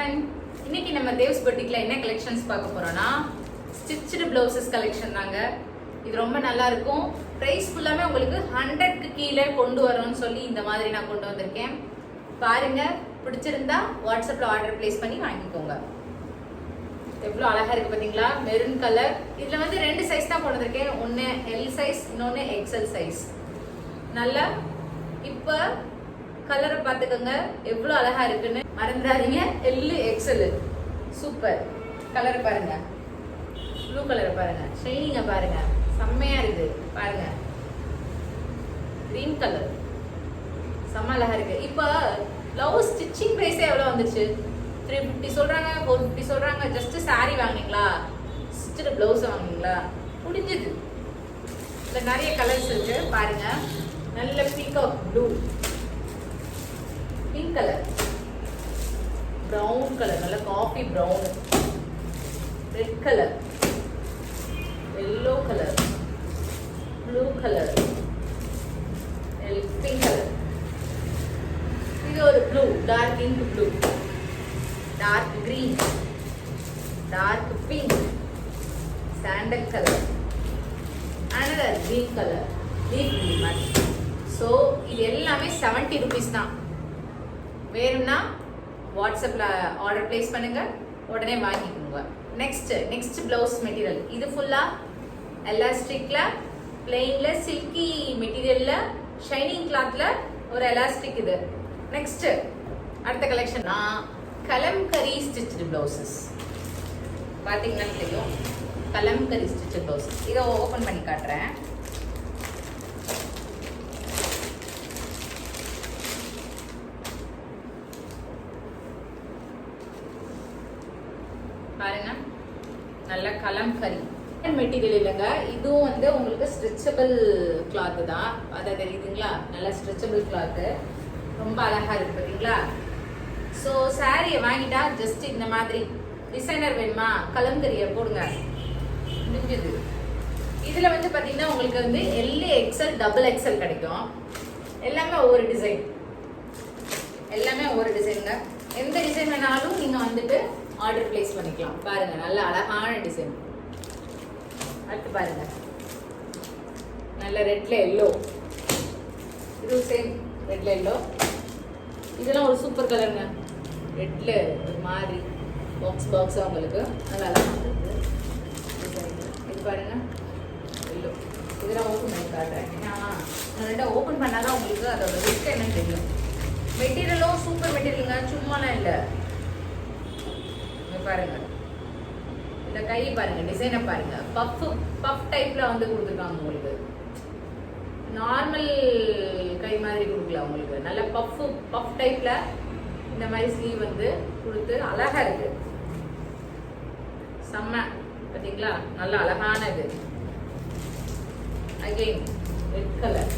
gentlemen, இன்னைக்கு நம்ம தேவ்ஸ் பொட்டிக்ல என்ன கலெக்ஷன்ஸ் பார்க்க போறோம்னா ஸ்டிச்டு ப்ளவுசஸ் கலெக்ஷன் தாங்க. இது ரொம்ப நல்லா இருக்கும். பிரைஸ் ஃபுல்லாமே உங்களுக்கு 100க்கு கீழே கொண்டு வரோம்னு சொல்லி இந்த மாதிரி நான் கொண்டு வந்திருக்கேன். பாருங்க, பிடிச்சிருந்தா வாட்ஸ்அப்ல ஆர்டர் பிளேஸ் பண்ணி வாங்கிக்கோங்க. எவ்வளோ அழகா இருக்கு பாத்தீங்களா? Maroon colour. இதுல வந்து 2 சைஸ் தான் கொண்டு வந்திருக்கேன். ஒன்னு எல் சைஸ், இன்னொன்னு எக்ஸ்எல் சைஸ். நல்லா இப்ப கலரை பார்த்துக்கோங்க எவ்வளோ அழகா இருக்குன்னு மறந்துடாதீங்க. L XL super. கலரை பாருங்க, ப்ளூ கலரை பாருங்க, ஷைனிங்க பாருங்க, செம்மையா இருக்கு பாருங்க. கிரீன் கலர் செம்ம அழகா இருக்கு. இப்போ பிளவுஸ் ஸ்டிச்சிங் பிரைஸே எவ்வளோ வந்துருச்சு? 350 சொல்றாங்க, 450 சொல்றாங்க. ஜஸ்ட் சாரி வாங்கினீங்களா, ஸ்டிச்டு பிளவுஸ் வாங்கினீங்களா, முடிஞ்சது. இதுல நிறைய கலர்ஸ் இருக்கு பாருங்க. நல்ல peacock blue, pink colour, brown colour, நல்ல coffee brown, red colour, yellow colour, blue colour, pink colour. இது ஒரு blue, dark ink blue, dark green, dark pink, sandal colour, another green color, deep green மாதிரி. So இது எல்லாமே 70 rupees தான். வேணும்னா வாட்ஸ்அப்பில் order place பண்ணுங்க, உடனே வாங்கிக்கோங்க. Next blouse material. இது ஃபுல்லாக எலாஸ்டிக்கில், பிளெயினில், சில்கி மெட்டீரியலில், ஷைனிங் கிளாத்தில் ஒரு எலாஸ்டிக். இது நெக்ஸ்ட் அடுத்த கலெக்ஷன் கலம்கரி ஸ்டிச்டு பிளவுசஸ். பார்த்தீங்கன்னா தெரியும், கலம்கரி ஸ்டிச்டு பிளவுஸ். இதை ஓப்பன் பண்ணி காட்டுறேன். பாருங்க, நல்ல கலம்கரி மெட்டீரியல் இல்லைங்க. இதுவும் வந்து உங்களுக்கு ஸ்ட்ரெச்சபிள் கிளாத்து தான். அதை தெரியுதுங்களா? நல்ல ஸ்ட்ரெச்சபிள் கிளாத்து, ரொம்ப அழகா இருக்கு பார்த்தீங்களா? ஸோ சாரியை வாங்கிட்டா ஜஸ்ட் இந்த மாதிரி டிசைனர் வேணுமா, கலம்கரியை போடுங்க, முடிஞ்சது. இதில் வந்து பார்த்தீங்கன்னா உங்களுக்கு வந்து எல் எக்ஸ்எல், டபுள் எக்ஸ்எல் கிடைக்கும். எல்லாமே ஒவ்வொரு டிசைன், எல்லாமே ஒவ்வொரு டிசைனுங்க. எந்த டிசைன் வேணாலும் நீங்கள் வந்துட்டு ஆர்டர் பிளேஸ் பண்ணிக்கலாம். பாருங்க, நல்ல அழகான டிசைன். அடுத்து பாருங்க, நல்ல ரெட்ல எல்லோ, இது சேம் ரெட்ல எல்லோ. இதெல்லாம் ஒரு சூப்பர் கலருங்க. ரெட்ல ஒரு மாதிரி பாக்ஸா உங்களுக்கு நல்லா அழகா இருக்கு. இது பாருங்க எல்லோ. இதெல்லாம் ஓப்பன் பண்ணி காட்டுறேன். ஏன்னா ரெண்டாக ஓப்பன் பண்ணாதான் உங்களுக்கு அதோட ரிஸ்க் என்னன்னு தெரியும். மெட்டீரியலும் சூப்பர் மெட்டீரியலுங்க, சும்மாலாம் இல்லை. பாருங்க, இந்த கை பாருங்க, டிசைனை பாருங்க. பஃப் டைப்ல வந்து கொடுத்துருக்காங்க உங்களுக்கு. நார்மல் கை மாதிரி கொடுக்கல உங்களுக்கு. நல்ல பஃப் டைப்ல இந்த மாதிரி ஸ்லீவ் வந்து கொடுத்து அழகா இருக்கு. செம்ம பார்த்தீங்களா? நல்ல அழகான இது. Again red colour,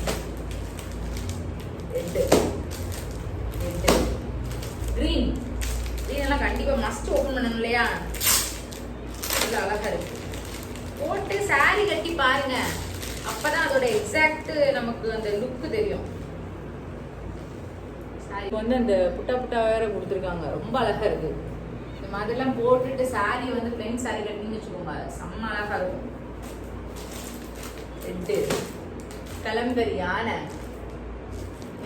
red green. இதெல்லாம் கண்டிப்பா மஸ்ட் ஓபன் பண்ணணும் இல்லையா? இது அழகா இருக்கு. போட்டு சாரி கட்டி பாருங்க, அப்பதான் அதோட எக்ஸாக்ட் நமக்கு அந்த லுக் தெரியும். சாரி வந்து அந்த புட்டா வேற கொடுத்துருக்காங்க, ரொம்ப அழகா இருக்கு. இந்த மாதிரிலாம் போட்டுட்டு சாரி வந்து பிளைன் சாரி கட்டின்னு வச்சுக்கோங்க, செம்ம அழகா இருக்கும். ரெட்டு கலம்பரி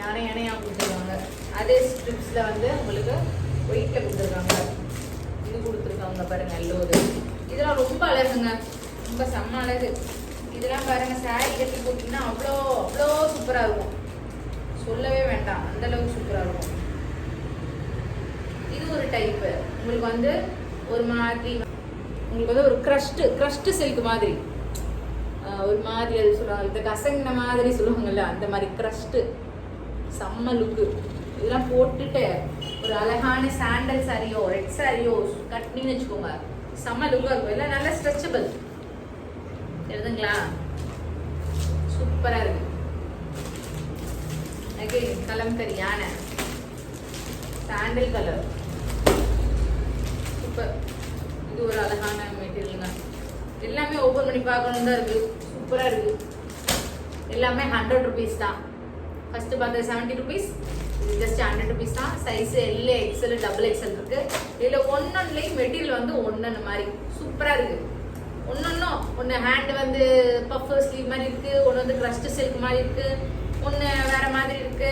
யானையா கொடுத்துருக்காங்க. அதே ஸ்ட்ரிப்ஸ்ல வந்து உங்களுக்கு ஒயிட்ல கொடுத்துருக்காங்க. இது கொடுத்துருக்காங்க பாருங்க, எல்லோ. இதெல்லாம் ரொம்ப அழகுங்க, ரொம்ப செம்ம அழகு. இதெல்லாம் பாருங்க, சாரி கட்டி போட்டீங்கன்னா அவ்வளோ சூப்பரா இருக்கும். சொல்லவே வேண்டாம், அந்த அளவுக்கு சூப்பரா இருக்கும். இது ஒரு டைப்பு. உங்களுக்கு வந்து ஒரு மாதிரி உங்களுக்கு வந்து ஒரு கிரஷ்டு சில்க் மாதிரி, ஒரு மாதிரி அது சொல்லுவாங்க, இந்த கசங்கின மாதிரி சொல்லுவாங்கல்ல, அந்த மாதிரி கிரஷ்டு செம்ம லுக்கு. இதெல்லாம் போட்டுட்டு ஒரு அழகான சாண்டல் சாரியோ ரெட் சாரியோ கட்டினு வச்சுக்கோங்க, செம்ம லுக்கா இருக்கும். எல்லாம் நல்ல ஸ்ட்ரெச்சபிள் எழுதுங்களா, சூப்பரா இருக்கு. அகைன் கலம்கரி யானை, சாண்டல் கலர், சூப்பர். இது ஒரு அழகான மெட்டீரியலுங்க. எல்லாமே ஓப்பன் பண்ணி பார்க்கணும் தான் இருக்கு, சூப்பரா இருக்கு. எல்லாமே 100 ருபீஸ் தான். ஃபர்ஸ்ட் பார்த்தது 70 ருபீஸ், இது ஜஸ்ட் 100 ருபீஸ் தான். Size L, XL, double XL இருக்கு. இதுல ஒன்னொன்னுலயும் மெட்டீரியல் வந்து ஒன்னொன்னு மாதிரி சூப்பரா இருக்கு. ஒன்னு ஹேண்ட் வந்து பஃப் ஸ்லீவ் மாதிரி இருக்கு, ஒன்னு வந்து கிரஸ்ட் சில்க் மாதிரி இருக்கு, ஒன்னு வேற மாதிரி இருக்கு.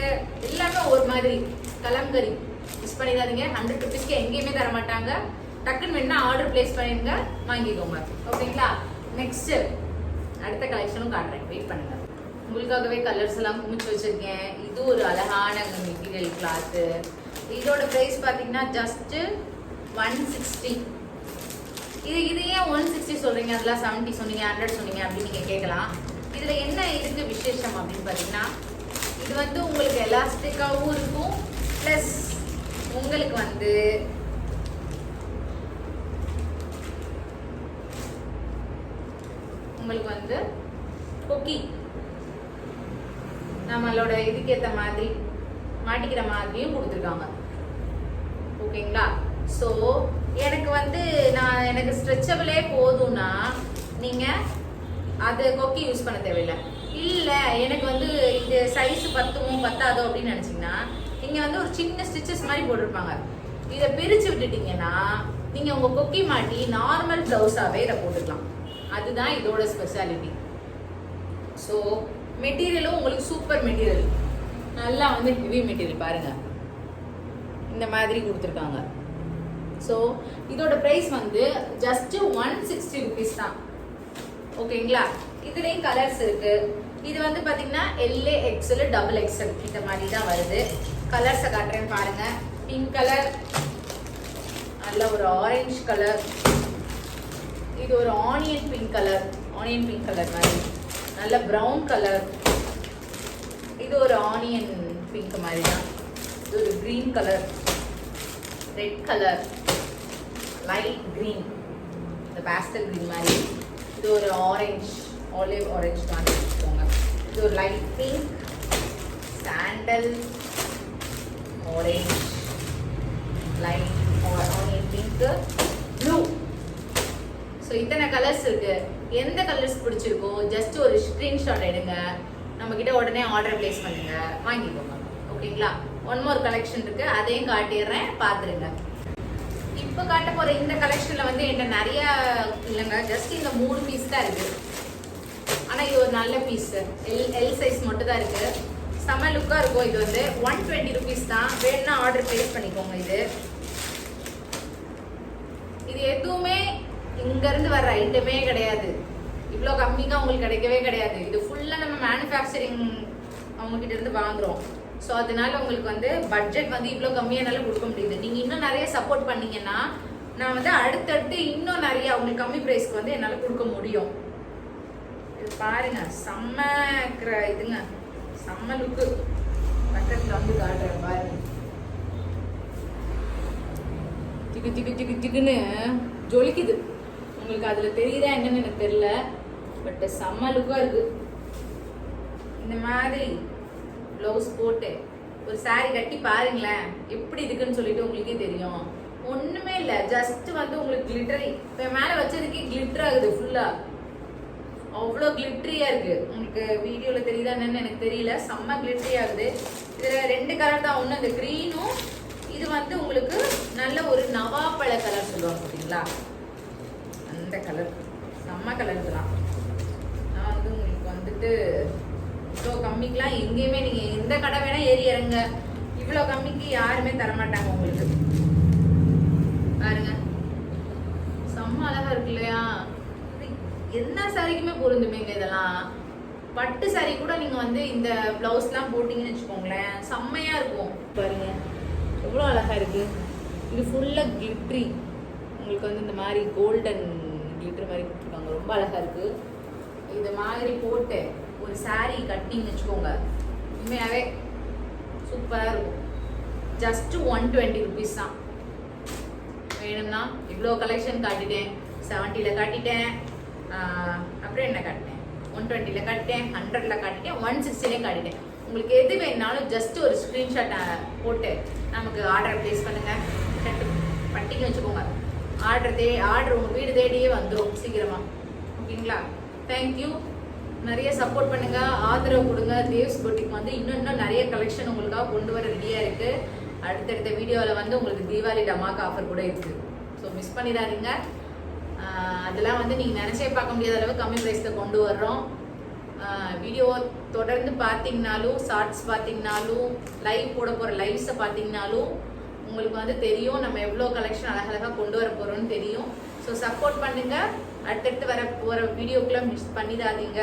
எல்லாமே ஒரு மாதிரி கலம்கரி. மிஸ் பண்ணிடாதீங்க. 100 ருபீஸ்க்கு எங்கேயுமே தர மாட்டாங்க. டக்குன்னு வேணா ஆர்டர் பிளேஸ் பண்ணிருங்க, வாங்கிக்கோங்க. ஓகேங்களா? நெக்ஸ்ட் அடுத்த கலெக்ஷனும் காட்டுறேன், வெயிட் பண்ணுங்க. உங்களுக்காகவே கலர்ஸ் எல்லாம் குமிச்சு வச்சிருக்கேன். இது ஒரு அழகான மெட்டீரியல் கிளாத்து. இதோட பிரைஸ் பார்த்தீங்கன்னா ஜஸ்ட் 160. இது ஏன் 160 சொல்றீங்க, அதெல்லாம் 70 சொன்னீங்க, 100 சொன்னீங்க அப்படின்னு நீங்க கேட்கலாம். இதுல என்ன இருக்கு விசேஷம் அப்படின்னு பார்த்தீங்கன்னா, இது வந்து உங்களுக்கு எலாஸ்டிக்காவும் இருக்கும், பிளஸ் உங்களுக்கு வந்து கொக்கி நம்மளோட இதுக்கேற்ற மாதிரி மாட்டிக்கிற மாதிரியும் கொடுத்துருக்காங்க. ஓகேங்களா? ஸோ எனக்கு வந்து எனக்கு ஸ்ட்ரெச்சபிளே போதும்னா நீங்கள் அது கொக்கி யூஸ் பண்ண தேவையில்லை. இல்லை எனக்கு வந்து இது சைஸ் பத்தாதோ அப்படின்னு நினச்சிங்கன்னா நீங்கள் வந்து ஒரு சின்ன ஸ்டிச்சஸ் மாதிரி போட்டிருப்பாங்க. இதை பிரித்து விட்டுட்டீங்கன்னா நீங்கள் உங்கள் கொக்கி மாட்டி நார்மல் ப்ளவுஸாகவே இதை போட்டுக்கலாம். அதுதான் இதோட ஸ்பெஷாலிட்டி. ஸோ மெட்டீரியலும் உங்களுக்கு சூப்பர் மெட்டீரியல், நல்லா வந்து ஹெவி மெட்டீரியல் பாருங்க, இந்த மாதிரி கொடுத்துருக்காங்க. ஸோ இதோட ப்ரைஸ் வந்து ஜஸ்ட் 160 ருபீஸ் தான். ஓகேங்களா? இதுலேயும் கலர்ஸ் இருக்கு. இது வந்து பார்த்தீங்கன்னா எல், எக்ஸ்எல், டபுள் எக்ஸ்எல் இந்த மாதிரி தான் வருது. கலர்ஸை காட்டுறேன் பாருங்க. பிங்க் கலர், நல்ல ஒரு ஆரஞ்சு கலர், இது ஒரு ஆனியன் பிங்க் கலர் மாதிரி, நல்ல ப்ரௌன் கலர், இது ஒரு ஆனியன் பிங்க் மாதிரி தான், இது ஒரு green colour, red colour, light green, இந்த பேஸ்டல் கிரீன் மாதிரி, இது ஒரு ஆரஞ்சு, ஆலிவ் ஆரஞ்சு தான் வச்சுக்கோங்க, இது ஒரு light pink, sandal, orange, light onion pink, blue. So இத்தனை கலர்ஸ் இருக்கு. எந்த கலர்ஸ் பிடிச்சிருக்கோ ஜஸ்ட் ஒரு ஸ்க்ரீன்ஷாட் எடுங்க, நம்ம கிட்ட உடனே ஆர்டர் பிளேஸ் பண்ணுங்க, வாங்கிக்கோங்க. ஓகேங்களா? ஒன் மோர் கலெக்ஷன் இருக்கு, அதையும் காட்டிடுறேன், பார்த்துருங்க. இப்போ காட்ட போற இந்த கலெக்ஷன்ல வந்து என்ன நிறைய இல்லைங்க, ஜஸ்ட் இந்த 3 பீஸ் தான் இருக்கு. ஆனால் இது ஒரு நல்ல பீஸ், எல் சைஸ் மட்டும் தான் இருக்கு. செம்ம லுக்காக இருக்கும். இது வந்து 120 ருபீஸ் தான். வேணும்னா ஆர்டர் பிளேஸ் பண்ணிக்கோங்க. இது எதுவுமே இங்கேருந்து வர ஐட்டமே கிடையாது. இவ்வளோ கம்மியாக உங்களுக்கு கிடைக்கவே கிடையாது. இது ஃபுல்லாக நம்ம மேனுஃபேக்சரிங் அவங்ககிட்ட இருந்து வாங்குறோம். ஸோ அதனால உங்களுக்கு வந்து பட்ஜெட் வந்து இவ்வளோ கம்மியானால கொடுக்க முடியுது. நீங்கள் இன்னும் நிறைய சப்போர்ட் பண்ணீங்கன்னா நான் வந்து அடுத்தடுத்து இன்னும் நிறைய அவங்களுக்கு கம்மி ப்ரைஸ்க்கு வந்து என்னால் கொடுக்க முடியும். இது பாருங்க, செம்ம இதுங்க, செம்ம லுக்கு. பக்கத்தில் வந்து காட்டுறேன் பாருங்க. திக்குன்னு ஜொலிக்குது. உங்களுக்கு அதில் தெரியுதா என்னன்னு எனக்கு தெரியல, பட் செம்ம லுக்காக இருக்கு. இந்த மாதிரி ப்ளவுஸ் போட்டு ஒரு சாரி கட்டி பாருங்களேன் எப்படி இருக்குன்னு சொல்லிட்டு உங்களுக்கே தெரியும். ஒன்றுமே இல்லை, ஜஸ்ட் வந்து உங்களுக்கு கிளிட்டரி. இப்போ மேலே வச்சதுக்கே கிளிட்டர் ஆகுது ஃபுல்லாக, அவ்வளோ கிளிட்டரியாக இருக்குது. உங்களுக்கு வீடியோவில் தெரியுதா என்னன்னு எனக்கு தெரியல, செம்ம கிளிட்டரி ஆகுது. இதில் 2 கலர் தான், ஒன்று இந்த க்ரீனும், இது வந்து உங்களுக்கு நல்ல ஒரு நவாப்பழ கலர் சொல்லுவாங்க பார்த்தீங்களா, அந்த கலர் செம்ம கலர் தான். நான் வந்து உங்களுக்கு வந்துட்டு இவ்வளோ கம்மிக்கெலாம் எங்கேயுமே நீங்கள் எந்த கடை வேணால் ஏறி இறங்க, இவ்வளோ கம்மிக்கு யாருமே தரமாட்டாங்க உங்களுக்கு. பாருங்க, செம்ம அழகா இருக்கு இல்லையா? என்ன சாரிக்குமே பொருந்துமேங்க. இதெல்லாம் பட்டு சாரி கூட நீங்கள் வந்து இந்த ப்ளவுஸ்லாம் போட்டிங்கன்னு வச்சுக்கோங்களேன், செம்மையாக இருக்கும். பாருங்க எவ்வளோ அழகாக இருக்குது. இது ஃபுல்லாக கிளிட்ரி, உங்களுக்கு வந்து இந்த மாதிரி கோல்டன் கிளிட்டர் மாதிரி கொடுத்துருக்காங்க, ரொம்ப அழகாக இருக்குது. இது மாதிரி போட்டு ஒரு சாரீ கட்டிங்கன்னு வச்சுக்கோங்க, உண்மையாகவே சூப்பராக இருக்கும். ஜஸ்ட்டு 120 ருபீஸ் தான். வேணும்னா இவ்வளோ கலெக்ஷன் காட்டிட்டேன், 70ல் காட்டிட்டேன், அப்புறம் என்ன காட்டினேன், 120ல் காட்டிட்டேன், 100ல் காட்டிட்டேன், 160லே காட்டிட்டேன். உங்களுக்கு எது வேணுனாலும் ஜஸ்ட் ஒரு ஸ்க்ரீன்ஷாட் போட்டு நமக்கு ஆர்டர் ப்ளேஸ் பண்ணுங்கள், பட்டிங்க வச்சுக்கோங்க. ஆர்டர் உங்கள் வீடு தேடியே வந்துடும் சீக்கிரமாக. ஓகேங்களா? தேங்க்யூ. நிறைய சப்போர்ட் பண்ணுங்க, ஆதரவு கொடுங்க. தேவ்ஸ் பொட்டிக் வந்து இன்னும் நிறைய கலெக்ஷன் உங்களுக்காக கொண்டு வர ரெடியா இருக்கு. அடுத்தடுத்த வீடியோவில் வந்து உங்களுக்கு தீபாவளி டமாக் ஆஃபர் கூட இருக்கு. ஸோ மிஸ் பண்ணிடாதீங்க. அதெல்லாம் வந்து நீங்கள் நினச்சே பார்க்க முடியாத அளவு கம்மி ப்ரைஸில் கொண்டு வர்றோம். வீடியோ தொடர்ந்து பார்த்தீங்கனாலும், ஷார்ட்ஸ் பார்த்தீங்கனாலும், லைவ் போட போகிற லைவ்ஸை பார்த்தீங்கனாலும் உங்களுக்கு வந்து தெரியும் நம்ம எவ்வளோ கலெக்ஷன் அழகழகாக கொண்டு வர போகிறோம்னு தெரியும். ஸோ சப்போர்ட் பண்ணுங்க. அடுத்தடுத்து வர போகிற வீடியோக்குள்ள மிஸ் பண்ணிடாதீங்க.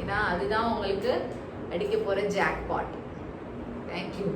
ஏன்னா அதுதான் உங்களுக்கு அடிக்க போகிற ஜாக்பாட். தேங்க்யூ.